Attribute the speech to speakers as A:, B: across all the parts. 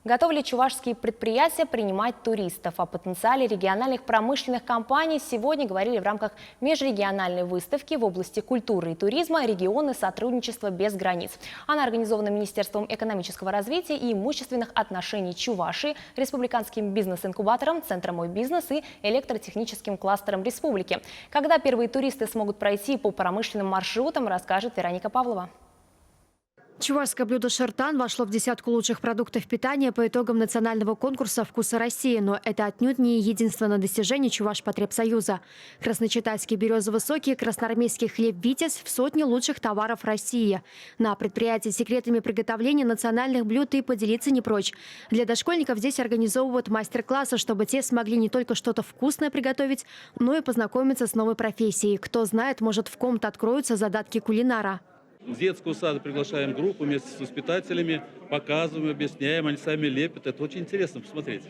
A: Готовы ли чувашские предприятия принимать туристов? О потенциале региональных промышленных компаний сегодня говорили в рамках межрегиональной выставки в области культуры и туризма «Регионы сотрудничества без границ». Она организована Министерством экономического развития и имущественных отношений Чувашии, Республиканским бизнес-инкубатором, Центром «Мой бизнес» и электротехническим кластером республики. Когда первые туристы смогут пройти по промышленным маршрутам, расскажет Вероника Павлова.
B: Чувашское блюдо «Шертан» вошло в десятку лучших продуктов питания по итогам национального конкурса «Вкусы России». Но это отнюдь не единственное достижение Чувашпотребсоюза. Красночитайский березовый сок и красноармейский хлеб «Витязь» в сотне лучших товаров России. На предприятии секретами приготовления национальных блюд и поделиться не прочь. Для дошкольников здесь организовывают мастер-классы, чтобы те смогли не только что-то вкусное приготовить, но и познакомиться с новой профессией. Кто знает, может, в ком-то откроются задатки кулинара.
C: С детского сада приглашаем группу вместе с воспитателями, показываем, объясняем, они сами лепят. Это очень интересно посмотреть.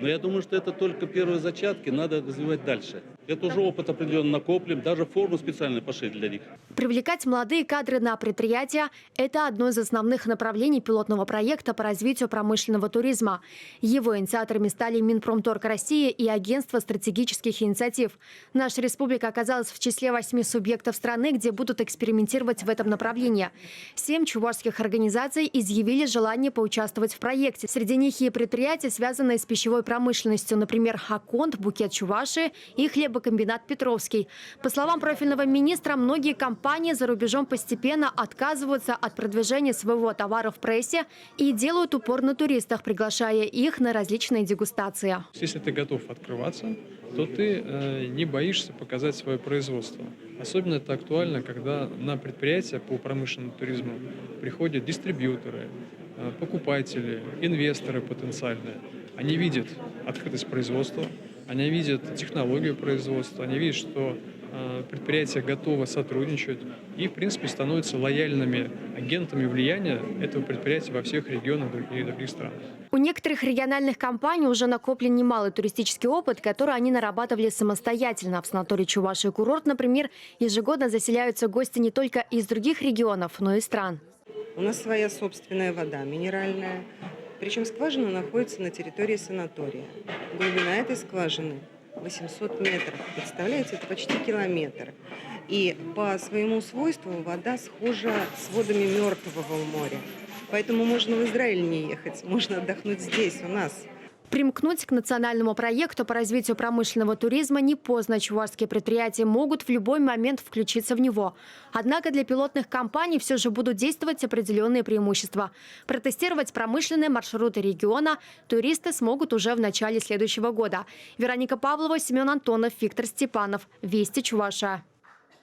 C: Но я думаю, что это только первые зачатки, надо развивать дальше. Это уже опыт определенно накоплен, даже форму специально пошли для них.
B: Привлекать молодые кадры на предприятия – это одно из основных направлений пилотного проекта по развитию промышленного туризма. Его инициаторами стали Минпромторг России и Агентство стратегических инициатив. Наша республика оказалась в числе 8 субъектов страны, где будут экспериментировать в этом направлении. 7 чувашских организаций изъявили желание поучаствовать в проекте. Среди них и предприятия, связанные с пищевой промышленностью, например, Аконт, Букет Чувашии и хлебокомбинат Петровский. По словам профильного министра, многие компании за рубежом постепенно отказываются от продвижения своего товара в прессе и делают упор на туристах, приглашая их на различные дегустации.
D: Если ты готов открываться, то ты не боишься показать свое производство. Особенно это актуально, когда на предприятия по промышленному туризму приходят дистрибьюторы, покупатели, инвесторы потенциальные. Они видят открытость производства, они видят технологию производства, они видят, что предприятия готовы сотрудничать и, в принципе, становятся лояльными агентами влияния этого предприятия во всех регионах и других странах.
B: У некоторых региональных компаний уже накоплен немалый туристический опыт, который они нарабатывали самостоятельно. В санатории «Чувашия курорт», например, ежегодно заселяются гости не только из других регионов, но и стран.
E: У нас своя собственная вода, минеральная. Причем скважина находится на территории санатория. Глубина этой скважины 800 метров. Представляете, это почти километр. И по своему свойству вода схожа с водами Мертвого моря. Поэтому можно в Израиль не ехать, можно отдохнуть здесь, у нас.
B: Примкнуть к национальному проекту по развитию промышленного туризма не поздно. Чувашские предприятия могут в любой момент включиться в него. Однако для пилотных компаний все же будут действовать определенные преимущества. Протестировать промышленные маршруты региона туристы смогут уже в начале следующего года. Вероника Павлова, Семен Антонов, Виктор Степанов. Вести Чувашия.